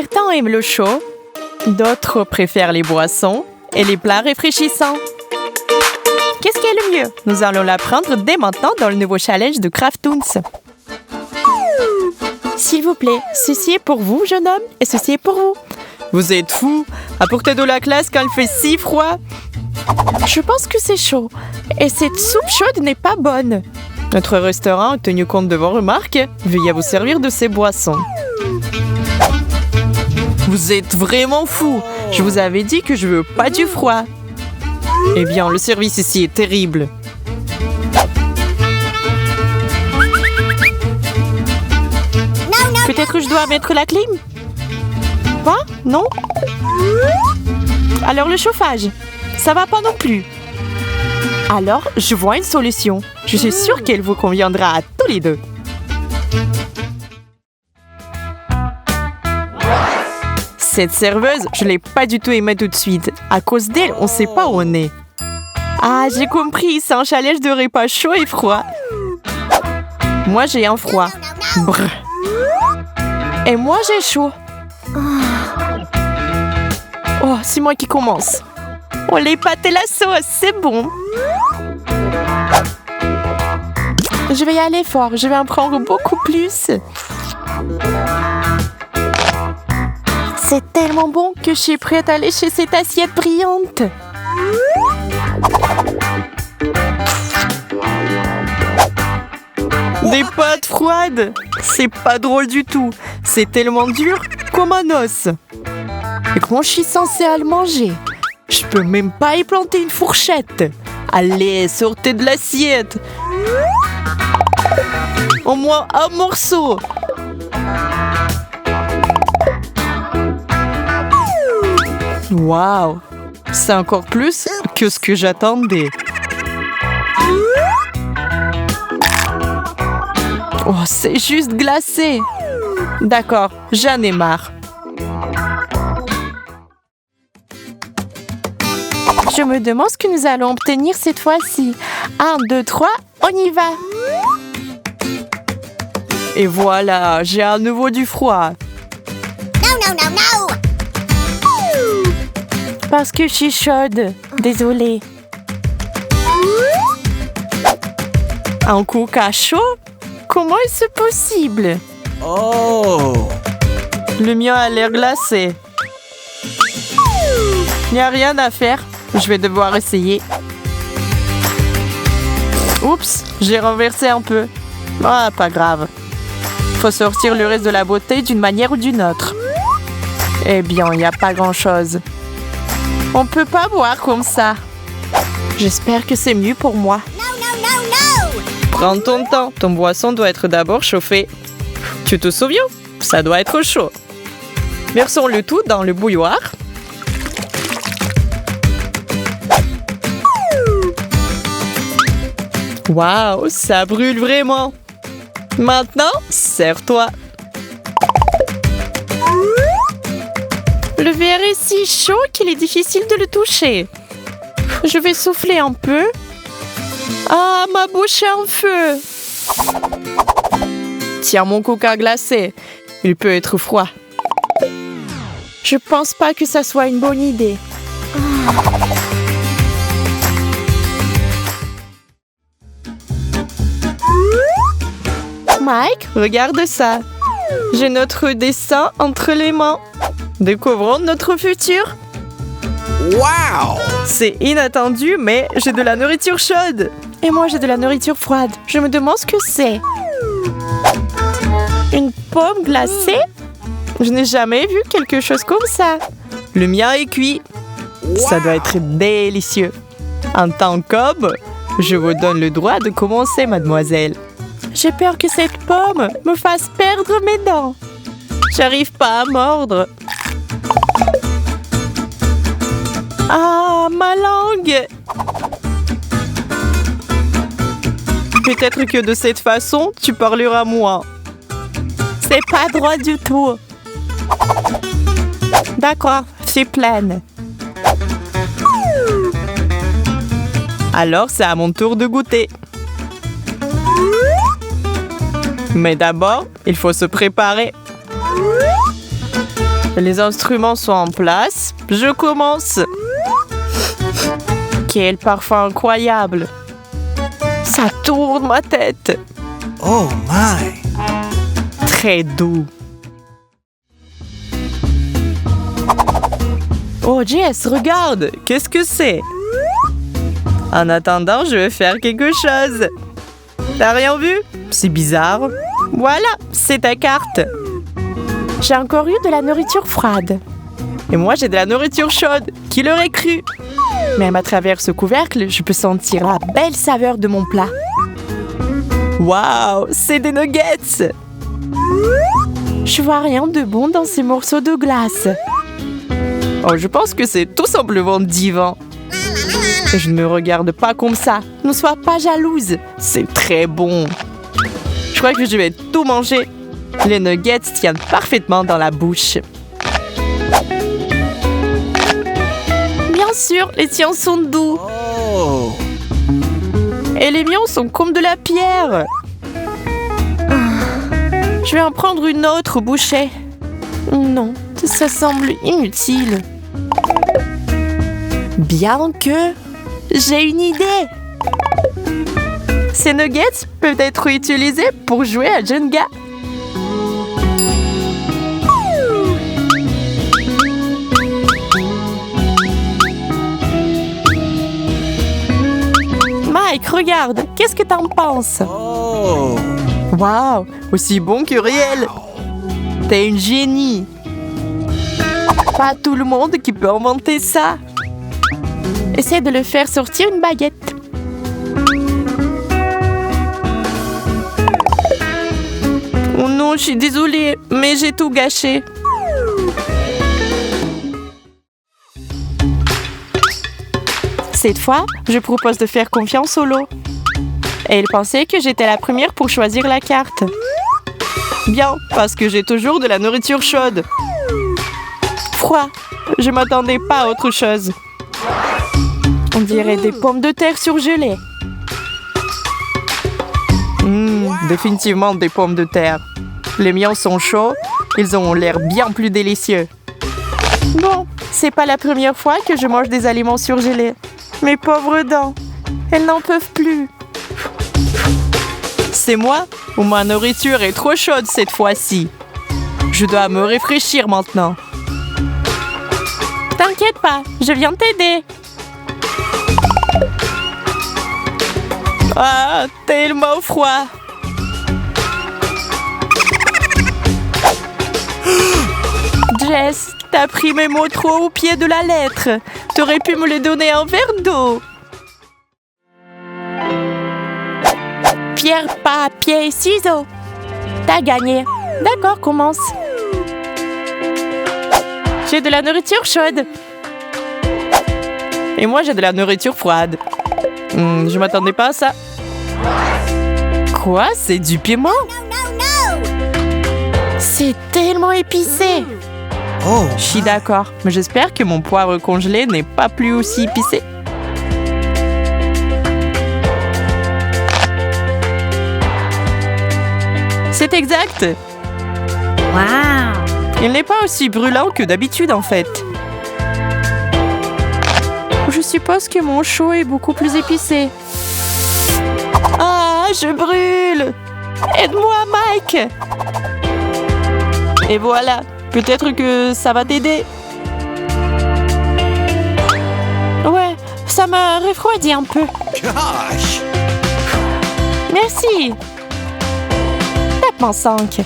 Certains aiment le chaud, d'autres préfèrent les boissons et les plats rafraîchissants. Qu'est-ce qui est le mieux? Nous allons l'apprendre dès maintenant dans le nouveau challenge de Craftoons. S'il vous plaît, ceci est pour vous, jeune homme, et ceci est pour vous. Vous êtes fous? Apportez de la classe quand il fait si froid. Je pense que c'est chaud, et cette soupe chaude n'est pas bonne. Notre restaurant a tenu compte de vos remarques. Veuillez vous servir de ces boissons. Vous êtes vraiment fous. Je vous avais dit que je veux pas du froid. Eh bien, le service ici est terrible. Peut-être que je dois mettre la clim? Quoi? Non? Alors le chauffage? Ça va pas non plus. Alors, je vois une solution. Je suis sûre qu'elle vous conviendra à tous les deux. Cette serveuse, je l'ai pas du tout aimée tout de suite. À cause d'elle, on sait pas où on est. Ah, j'ai compris, c'est un challenge de repas chaud et froid. Moi, j'ai un froid. Brr. Et moi, j'ai chaud. Oh, c'est moi qui commence. Oh, les pâtes et la sauce, c'est bon. Je vais y aller fort, je vais en prendre beaucoup plus. C'est tellement bon que je suis prête à lécher cette assiette brillante. Des pâtes froides, c'est pas drôle du tout. C'est tellement dur comme un os. Et comment je suis censée le manger? Je peux même pas y planter une fourchette. Allez, sortez de l'assiette. Au moins un morceau. Waouh, c'est encore plus que ce que j'attendais. Oh, c'est juste glacé. D'accord, j'en ai marre. Je me demande ce que nous allons obtenir cette fois-ci. 1, 2, 3, on y va. Et voilà, j'ai à nouveau du froid. No. Parce que je suis chaude. Désolée. Un coca chaud? Comment est-ce possible? Oh! Le mien a l'air glacé. Il n'y a rien à faire. Je vais devoir essayer. Oups, j'ai renversé un peu. Ah, pas grave. Faut sortir le reste de la bouteille d'une manière ou d'une autre. Eh bien, il n'y a pas grand-chose. On peut pas boire comme ça. J'espère que c'est mieux pour moi. No. Prends ton temps. Ton boisson doit être d'abord chauffé. Tu te souviens? Ça doit être chaud. Versons le tout dans le bouilloire. Waouh, ça brûle vraiment. Maintenant, sers-toi. Le verre est si chaud qu'il est difficile de le toucher. Je vais souffler un peu. Ah, ma bouche est en feu. Tiens mon coca glacé. Il peut être froid. Je pense pas que ça soit une bonne idée. Mike, regarde ça. J'ai notre dessin entre les mains. Découvrons notre futur. Wow! C'est inattendu, mais j'ai de la nourriture chaude. Et moi, j'ai de la nourriture froide. Je me demande ce que c'est. Une pomme glacée? Je n'ai jamais vu quelque chose comme ça. Le mien est cuit. Ça doit être délicieux. En tant qu'homme, je vous donne le droit de commencer, mademoiselle. J'ai peur que cette pomme me fasse perdre mes dents. J'arrive pas à mordre. Ah, ma langue! Peut-être que de cette façon, tu parleras moins. C'est pas droit du tout. D'accord, c'est pleine. Alors, c'est à mon tour de goûter. Mais d'abord, il faut se préparer. Les instruments sont en place. Je commence. Quel parfum incroyable. Ça tourne ma tête. Oh my. Très doux. Oh Jess, regarde. Qu'est-ce que c'est? En attendant, je vais faire quelque chose. T'as rien vu? C'est bizarre. Voilà, c'est ta carte. J'ai encore eu de la nourriture froide. Et moi, j'ai de la nourriture chaude. Qui l'aurait cru? Même à travers ce couvercle, je peux sentir la belle saveur de mon plat. Waouh, c'est des nuggets! Je vois rien de bon dans ces morceaux de glace. Oh, je pense que c'est tout simplement divin. Et je ne me regarde pas comme ça. Ne sois pas jalouse. C'est très bon. Je crois que je vais tout manger. Les nuggets tiennent parfaitement dans la bouche. Bien sûr, les tiens sont doux. Oh. Et les miens sont comme de la pierre. Je vais en prendre une autre bouchée. Non, ça semble inutile. Bien que j'ai une idée. Ces nuggets peuvent être utilisés pour jouer à Jenga. Mike, regarde, qu'est-ce que t'en penses? Oh. Waouh, aussi bon que réel. T'es une génie. Pas tout le monde qui peut inventer ça. Essaie de le faire sortir une baguette. Oh non, je suis désolée, mais j'ai tout gâché. Cette fois, je propose de faire confiance au lot. Et il pensait que j'étais la première pour choisir la carte. Bien, parce que j'ai toujours de la nourriture chaude. Froid, je m'attendais pas à autre chose. On dirait des pommes de terre surgelées. Définitivement des pommes de terre. Les miens sont chauds, ils ont l'air bien plus délicieux. Bon, c'est pas la première fois que je mange des aliments surgelés. Mes pauvres dents, elles n'en peuvent plus. C'est moi ou ma nourriture est trop chaude cette fois-ci? Je dois me rafraîchir maintenant. T'inquiète pas, je viens t'aider. Ah, tellement froid. Jess, t'as pris mes mots trop au pied de la lettre. T'aurais pu me les donner en verre d'eau. Pierre, papier, ciseaux. T'as gagné. D'accord, commence. J'ai de la nourriture chaude. Et moi, j'ai de la nourriture froide. Je m'attendais pas à ça. Quoi? C'est du piment? C'est tellement épicé. Oh. Je suis d'accord, mais j'espère que mon poivre congelé n'est pas plus aussi épicé. C'est exact. Wow. Il n'est pas aussi brûlant que d'habitude en fait. Je suppose que mon chaud est beaucoup plus épicé. Ah, je brûle! Aide-moi, Mike! Et voilà, peut-être que ça va t'aider. Ouais, ça m'a refroidi un peu. Gosh. Merci! Tape-moi 5.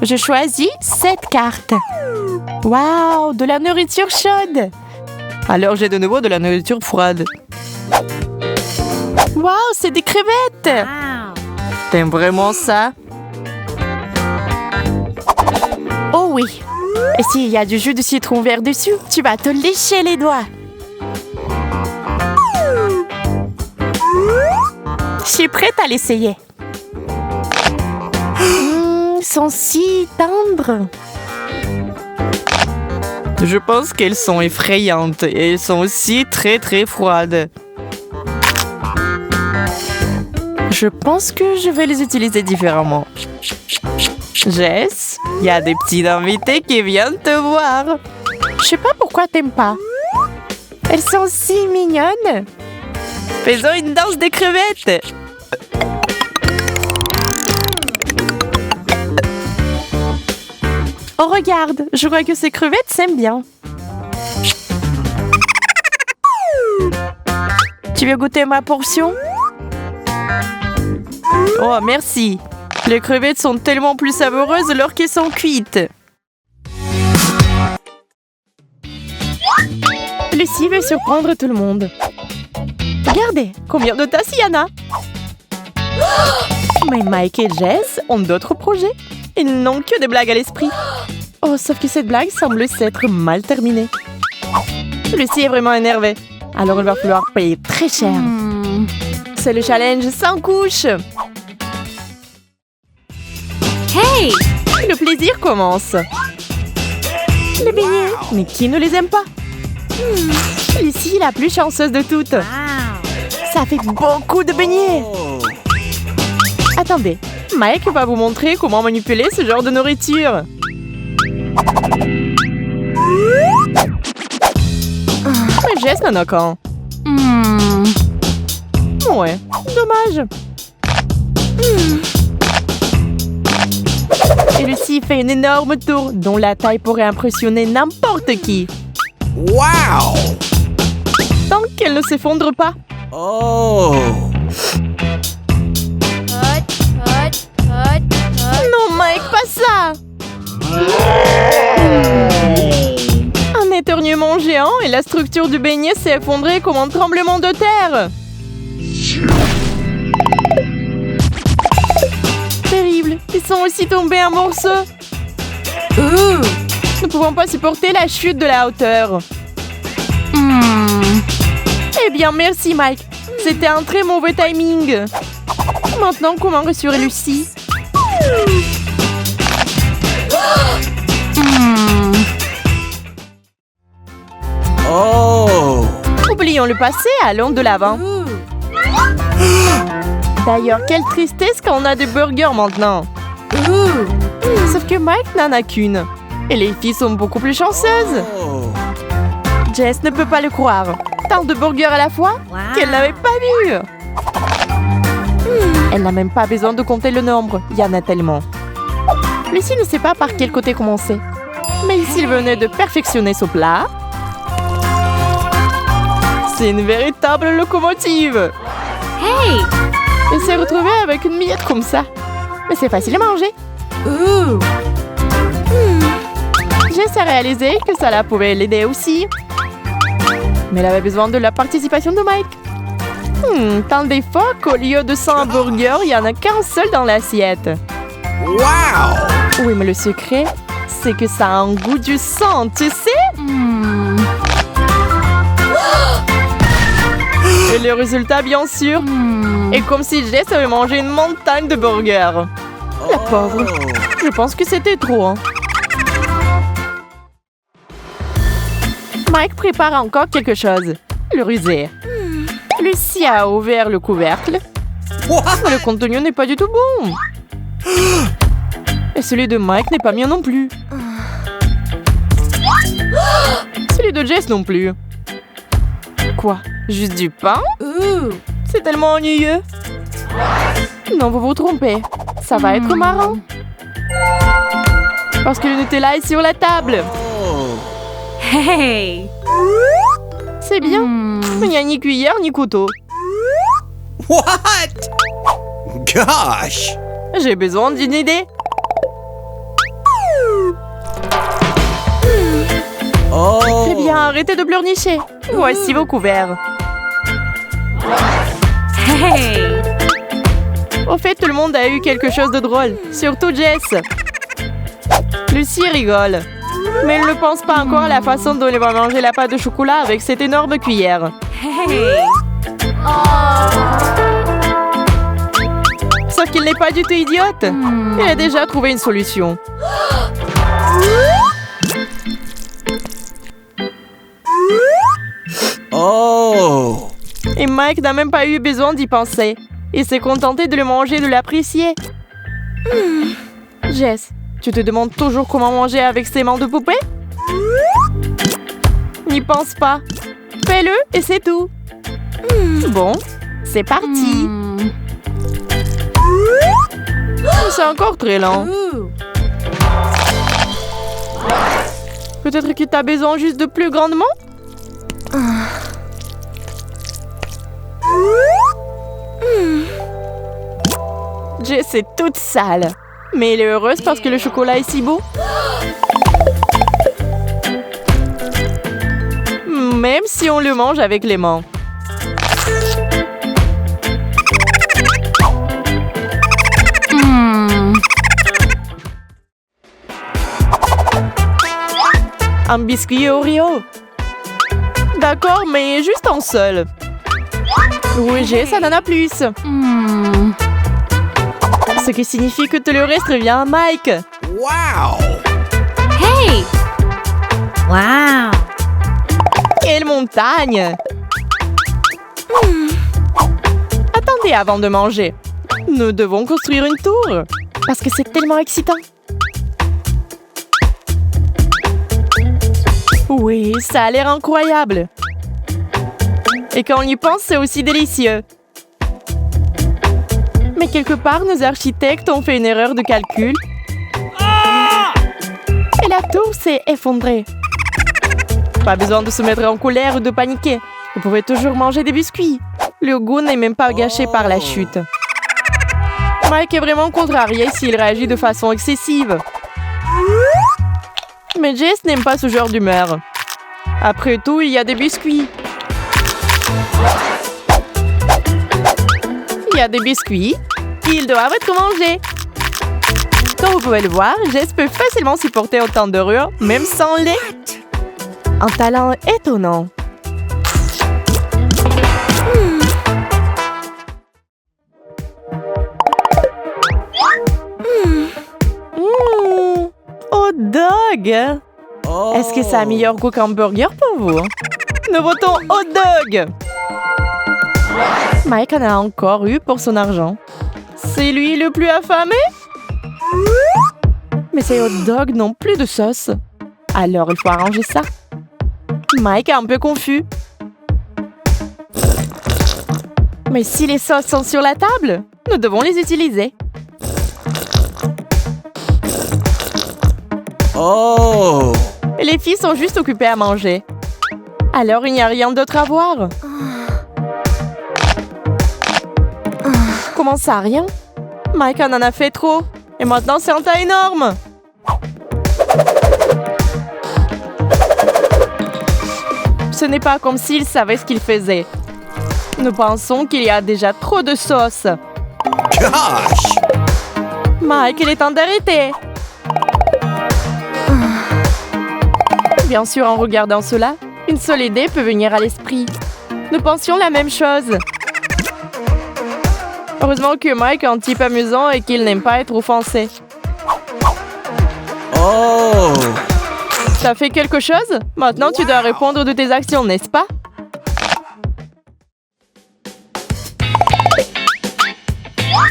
Je choisis cette carte. Waouh, de la nourriture chaude. Alors j'ai de nouveau de la nourriture froide. Waouh, c'est des crevettes. Wow. T'aimes vraiment ça? Oh oui. Et s'il y a du jus de citron vert dessus, tu vas te lécher les doigts. Je suis prête à l'essayer. Ils sont si tendres. Je pense qu'elles sont effrayantes et elles sont aussi très très froides. Je pense que je vais les utiliser différemment. Jess, il y a des petits invités qui viennent te voir. Je sais pas pourquoi t'aimes pas. Elles sont si mignonnes. Faisons une danse des crevettes. Oh, regarde, je crois que ces crevettes s'aiment bien. Tu veux goûter ma portion? Oh, merci. Les crevettes sont tellement plus savoureuses lorsqu'elles sont cuites. Lucie veut surprendre tout le monde. Regardez, combien de tasses il y en a? Mais Mike et Jess ont d'autres projets. Ils n'ont que des blagues à l'esprit. Oh, sauf que cette blague semble s'être mal terminée. Lucie est vraiment énervée. Alors il va falloir payer très cher. C'est le challenge sans couche. Hey! Le plaisir commence. Les beignets. Mais qui ne les aime pas? Lucie est la plus chanceuse de toutes. Ça fait beaucoup de beignets. Oh. Attendez, Mike va vous montrer comment manipuler ce genre de nourriture. Mais Jess n'en a qu'un. Ouais, dommage. Et Lucie fait une énorme tour dont la taille pourrait impressionner n'importe qui. Wow! Tant qu'elle ne s'effondre pas. Oh! Non, Mike, pas ça! Un éternuement géant et la structure du beignet s'est effondrée comme un tremblement de terre. Terrible, ils sont aussi tombés en morceaux. Nous ne pouvons pas supporter la chute de la hauteur. Eh bien, merci Mike. C'était un très mauvais timing. Maintenant, comment rassurer Lucie? Oh! Oublions le passé, allons de l'avant. D'ailleurs, quelle tristesse quand on a des burgers maintenant. Sauf que Mike n'en a qu'une. Et les filles sont beaucoup plus chanceuses. Oh! Jess ne peut pas le croire. Tant de burgers à la fois qu'elle n'avait pas vu. Elle n'a même pas besoin de compter le nombre. Il y en a tellement. Lucie ne sait pas par quel côté commencer. Mais s'il venait de perfectionner son plat... C'est une véritable locomotive. Hey! Elle s'est retrouvée avec une miette comme ça. Mais c'est facile à manger. Jess a réalisé que ça pouvait l'aider aussi. Mais elle avait besoin de la participation de Mike. Tant des fois qu'au lieu de 100 burgers, il n'y en a qu'un seul dans l'assiette. Wow! Oui, mais le secret, c'est que ça a un goût du sang, tu sais? Et le résultat, bien sûr, est comme si Jess avait mangé une montagne de burgers. La pauvre. Je pense que c'était trop, hein. Mike prépare encore quelque chose. Le rusé. Lucie a ouvert le couvercle. Mais le contenu n'est pas du tout bon. Et celui de Mike n'est pas bien non plus. Celui de Jess non plus. Quoi? Juste du pain? C'est tellement ennuyeux. Non, vous vous trompez. Ça va être marrant. Parce que le Nutella est sur la table. Oh! Hey! C'est bien. Il n'y a ni cuillère ni couteau. What? Gosh! J'ai besoin d'une idée. Oh! Eh bien, arrêtez de pleurnicher. Voici vos couverts. Hey! Au fait, tout le monde a eu quelque chose de drôle. Surtout Jess. Lucie rigole. Mais elle ne pense pas encore à la façon dont elle va manger la pâte de chocolat avec cette énorme cuillère. Hey! Sauf qu'elle n'est pas du tout idiote. Elle a déjà trouvé une solution. Oh! Et Mike n'a même pas eu besoin d'y penser. et s'est contenté de le manger et de l'apprécier. Jess, tu te demandes toujours comment manger avec ses mains de poupée? N'y pense pas. Fais-le et c'est tout. Bon, c'est parti. C'est encore très lent. Peut-être que tu as besoin juste de plus grandement? Jess est toute sale. Mais elle est heureuse parce que le chocolat est si beau. Même si on le mange avec les mains. Un biscuit Oreo. D'accord, mais juste un seul. Oui, Jess, ça en a plus. Ce qui signifie que tout le reste revient à Mike. Wow! Hey! Wow! Quelle montagne! Attendez avant de manger. Nous devons construire une tour. Parce que c'est tellement excitant. Oui, ça a l'air incroyable. Et quand on y pense, c'est aussi délicieux. Mais quelque part, nos architectes ont fait une erreur de calcul. Et la tour s'est effondrée. Pas besoin de se mettre en colère ou de paniquer. Vous pouvez toujours manger des biscuits. Le goût n'est même pas gâché par la chute. Mike est vraiment contrarié s'il réagit de façon excessive. Mais Jess n'aime pas ce genre d'humeur. Après tout, il y a des biscuits. Il y a des biscuits. Ils doivent être mangés. Comme vous pouvez le voir, Jess peut facilement supporter autant de rure, même sans lait. Un talent étonnant. Hot dog! Est-ce que c'est un meilleur goût qu'un burger pour vous? Nous votons hot dog! Mike en a encore eu pour son argent. C'est lui le plus affamé? Mais ces hot dogs n'ont plus de sauce. Alors il faut arranger ça. Mike est un peu confus. Mais si les sauces sont sur la table, nous devons les utiliser. Oh! Les filles sont juste occupées à manger. Alors il n'y a rien d'autre à voir. Comment ça, rien? Mike en a fait trop. Et maintenant c'est un tas énorme. Ce n'est pas comme s'il savait ce qu'il faisait. Nous pensons qu'il y a déjà trop de sauce. Gosh! Mike, il est temps d'arrêter. Bien sûr, en regardant cela, une seule idée peut venir à l'esprit. Nous pensions la même chose. Heureusement que Mike est un type amusant et qu'il n'aime pas être offensé. Oh! T'as fait quelque chose? Maintenant, tu dois répondre de tes actions, n'est-ce pas?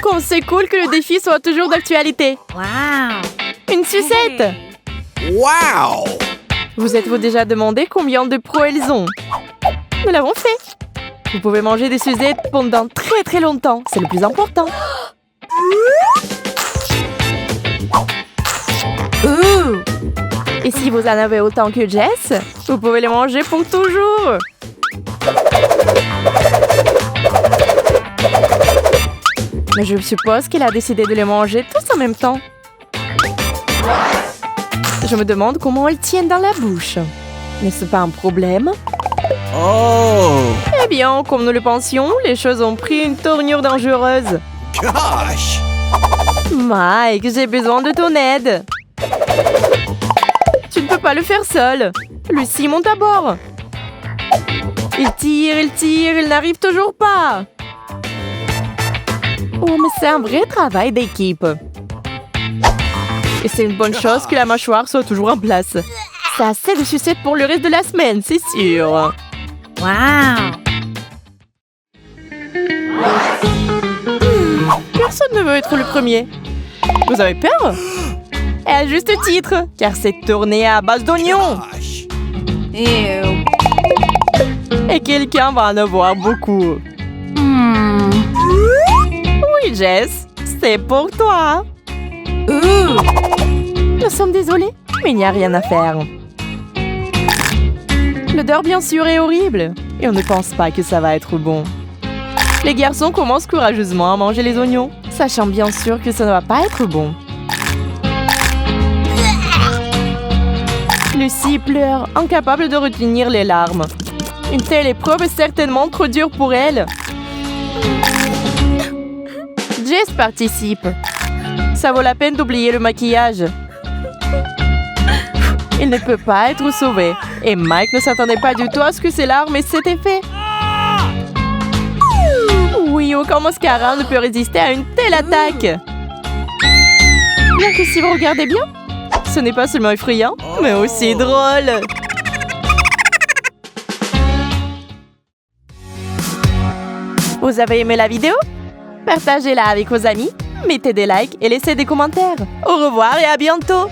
Comme c'est cool que le défi soit toujours d'actualité. Wow! Une sucette! Wow! Vous êtes-vous déjà demandé combien de pros elles ont? Nous l'avons fait. Vous pouvez manger des sucettes pendant très longtemps. C'est le plus important. Et si vous en avez autant que Jess, vous pouvez les manger pour toujours. Mais je suppose qu'elle a décidé de les manger tous en même temps. Je me demande comment elles tiennent dans la bouche. N'est-ce pas un problème? Oh! Eh bien, comme nous le pensions, les choses ont pris une tournure dangereuse. Gosh! Mike, j'ai besoin de ton aide. Tu ne peux pas le faire seul. Lucie monte à bord. Il tire, il n'arrive toujours pas. Oh, mais c'est un vrai travail d'équipe. Et c'est une bonne chose que la mâchoire soit toujours en place. C'est assez de sucettes pour le reste de la semaine, c'est sûr. Wow! Personne ne veut être le premier. Vous avez peur? Et à juste titre, car c'est tourné à base d'oignons. Gosh. Ew. Et quelqu'un va en avoir beaucoup. Oui, Jess, c'est pour toi. Nous sommes désolés, mais il n'y a rien à faire. L'odeur, bien sûr, est horrible. Et on ne pense pas que ça va être bon. Les garçons commencent courageusement à manger les oignons, sachant bien sûr que ça ne va pas être bon. Lucie pleure, incapable de retenir les larmes. Une telle épreuve est certainement trop dure pour elle. Jess participe. Ça vaut la peine d'oublier le maquillage. Il ne peut pas être sauvé. Et Mike ne s'attendait pas du tout à ce que ses larmes aient cet effet. Oui, aucun mascara ne peut résister à une telle attaque. Bien que si vous regardez bien, ce n'est pas seulement effrayant, mais aussi drôle. Vous avez aimé la vidéo? Partagez-la avec vos amis, mettez des likes et laissez des commentaires. Au revoir et à bientôt!